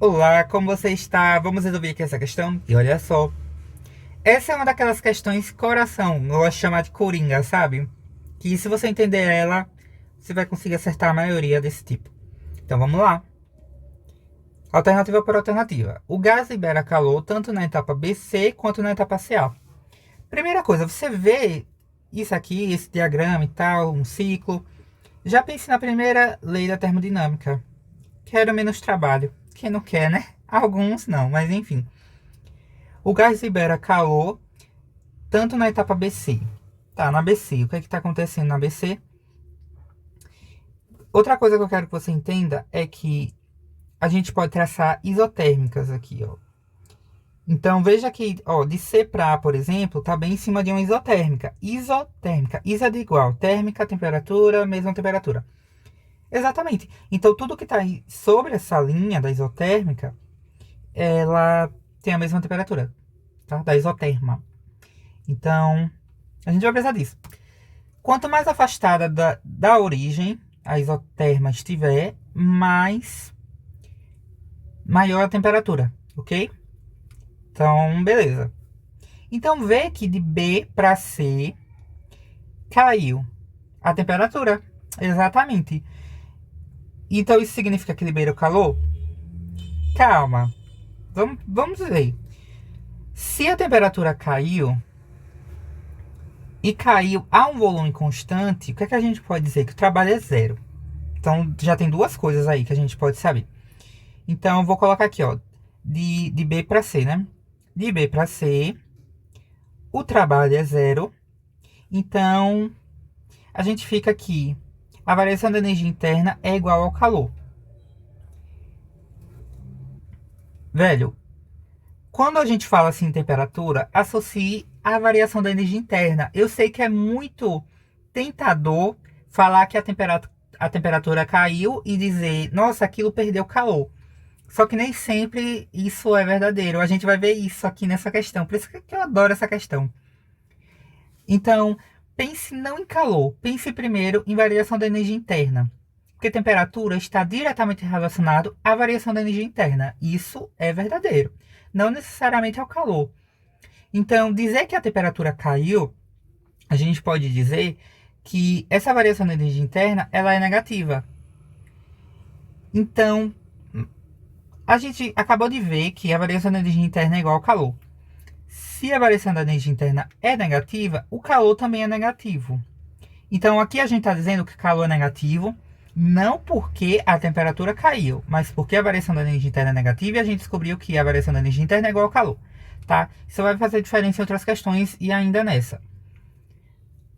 Olá, como você está? Vamos resolver aqui essa questão? E olha só, essa é uma daquelas questões coração, eu gosto de chamar de coringa, sabe? Que se você entender ela, você vai conseguir acertar a maioria desse tipo. Então vamos lá. Alternativa por alternativa. O gás libera calor tanto na etapa BC quanto na etapa CA. Primeira coisa, você vê isso aqui, esse diagrama e tal, um ciclo. Já pense na primeira lei da termodinâmica. Quero menos trabalho. Quem não quer, né? Alguns não, mas enfim. O gás libera calor tanto na etapa BC. Tá, na BC. O que é que tá acontecendo na BC? Outra coisa que eu quero que você entenda é que a gente pode traçar isotérmicas aqui, ó. Então, veja que, ó, de C para A, por exemplo, tá bem em cima de uma isotérmica. Isotérmica. Isa de igual. Térmica, temperatura, mesma temperatura. Exatamente. Então, tudo que tá aí sobre essa linha da isotérmica, ela tem a mesma temperatura, tá? Da isoterma. Então, a gente vai precisar disso. Quanto mais afastada da origem a isoterma estiver, maior a temperatura, ok? Então, beleza. Então, vê que de B para C caiu a temperatura. Exatamente. Então, isso significa que libera o calor? Calma. Vamos ver. Se a temperatura caiu e caiu a um volume constante, o que é que a gente pode dizer? Que o trabalho é zero. Então, já tem duas coisas aí que a gente pode saber. Então, eu vou colocar aqui, ó, de B para C, né? De B para C, o trabalho é zero. Então, a gente fica aqui. A variação da energia interna é igual ao calor. Velho, quando a gente fala assim em temperatura, associe a variação da energia interna. Eu sei que é muito tentador falar que a temperatura caiu e dizer, nossa, aquilo perdeu calor. Só que nem sempre isso é verdadeiro. A gente vai ver isso aqui nessa questão. Por isso que eu adoro essa questão. Então, pense não em calor. Pense primeiro em variação da energia interna. Porque temperatura está diretamente relacionado à variação da energia interna. Isso é verdadeiro. Não necessariamente ao calor. Então, dizer que a temperatura caiu, a gente pode dizer que essa variação da energia interna, ela é negativa. Então, a gente acabou de ver que a variação da energia interna é igual ao calor. Se a variação da energia interna é negativa, o calor também é negativo. Então, aqui a gente está dizendo que calor é negativo, não porque a temperatura caiu, mas porque a variação da energia interna é negativa e a gente descobriu que a variação da energia interna é igual ao calor, tá? Isso vai fazer diferença em outras questões e ainda nessa.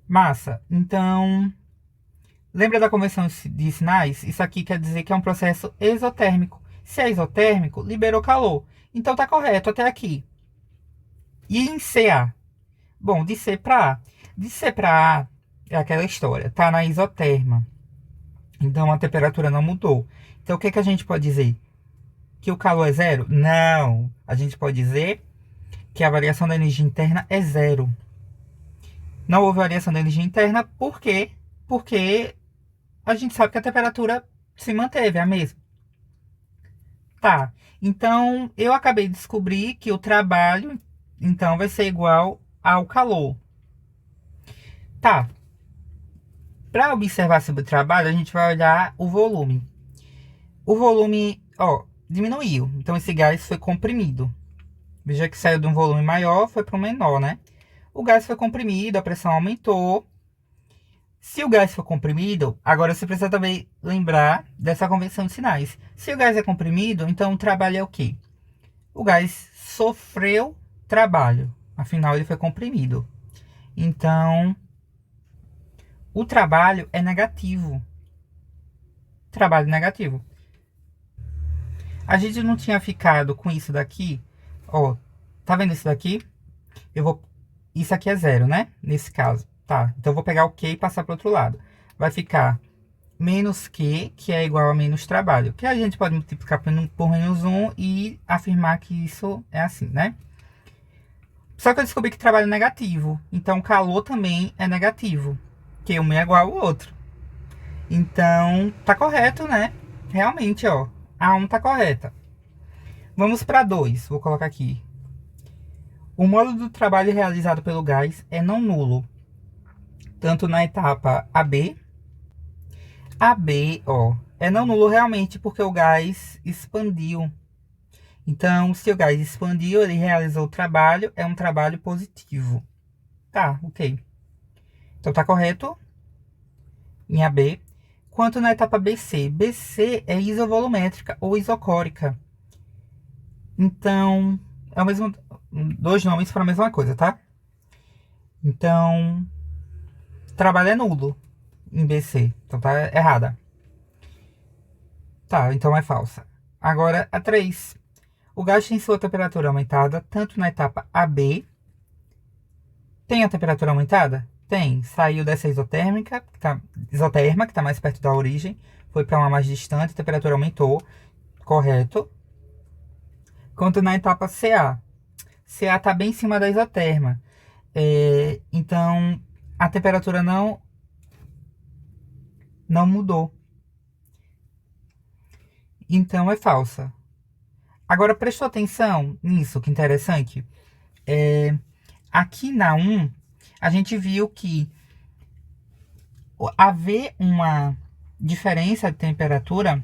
Massa. Então, lembra da convenção de sinais? Isso aqui quer dizer que é um processo exotérmico. Se é exotérmico, liberou calor. Então tá correto até aqui. E em CA? Bom, de C para A. De C para A é aquela história, tá na isoterma. Então a temperatura não mudou. Então o que, que a gente pode dizer? Que o calor é zero? Não. A gente pode dizer que a variação da energia interna é zero. Não houve variação da energia interna, por quê? Porque a gente sabe que a temperatura se manteve a mesma. Tá, então eu acabei de descobrir que o trabalho, então, vai ser igual ao calor. Tá, para observar sobre o trabalho, a gente vai olhar o volume. O volume, ó, diminuiu, então esse gás foi comprimido. Veja que saiu de um volume maior, foi para um menor, né? O gás foi comprimido, a pressão aumentou. Se o gás for comprimido, agora você precisa também lembrar dessa convenção de sinais. Se o gás é comprimido, então o trabalho é o quê? O gás sofreu trabalho, afinal ele foi comprimido. Então, o trabalho é negativo. Trabalho negativo. A gente não tinha ficado com isso daqui, ó, tá vendo isso daqui? Isso aqui é zero, né? Nesse caso, tá? Então eu vou pegar o Q e passar para o outro lado. Vai ficar menos Q, que é igual a menos trabalho. Que a gente pode multiplicar por menos 1 e afirmar que isso é assim, né? Só que eu descobri que trabalho é negativo. Então calor também é negativo. Que um é igual ao outro. Então, tá correto, né? Realmente, ó. A 1 tá correta. Vamos para 2, vou colocar aqui. O modo do trabalho realizado pelo gás é não nulo, tanto na etapa AB. AB, ó, é não nulo realmente porque o gás expandiu. Então, se o gás expandiu, ele realizou o trabalho, é um trabalho positivo. Tá, ok. Então tá correto em AB. Quanto na etapa BC? BC é isovolumétrica ou isocórica. Então, é o mesmo, dois nomes para a mesma coisa, tá? Então, trabalho é nulo em BC. Então tá errada. Tá, então é falsa. Agora, a 3. O gás tem sua temperatura aumentada tanto na etapa AB. Tem a temperatura aumentada? Tem. Saiu dessa isotérmica, isoterma, que está mais perto da origem. Foi para uma mais distante, a temperatura aumentou. Correto. Quanto na etapa CA. CA está bem em cima da isoterma. Então, a temperatura não mudou. Então, é falsa. Agora, prestou atenção nisso, que interessante? Aqui na 1, a gente viu que haver uma diferença de temperatura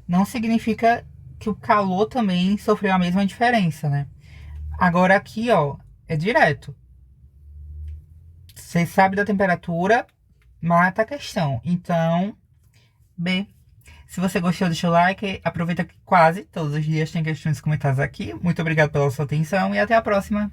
não significa que o calor também sofreu a mesma diferença, né? Agora aqui, ó, é direto. Você sabe da temperatura, mata a questão. Então, B. Se você gostou, deixa o like. Aproveita que quase todos os dias tem questões comentadas aqui. Muito obrigado pela sua atenção e até a próxima.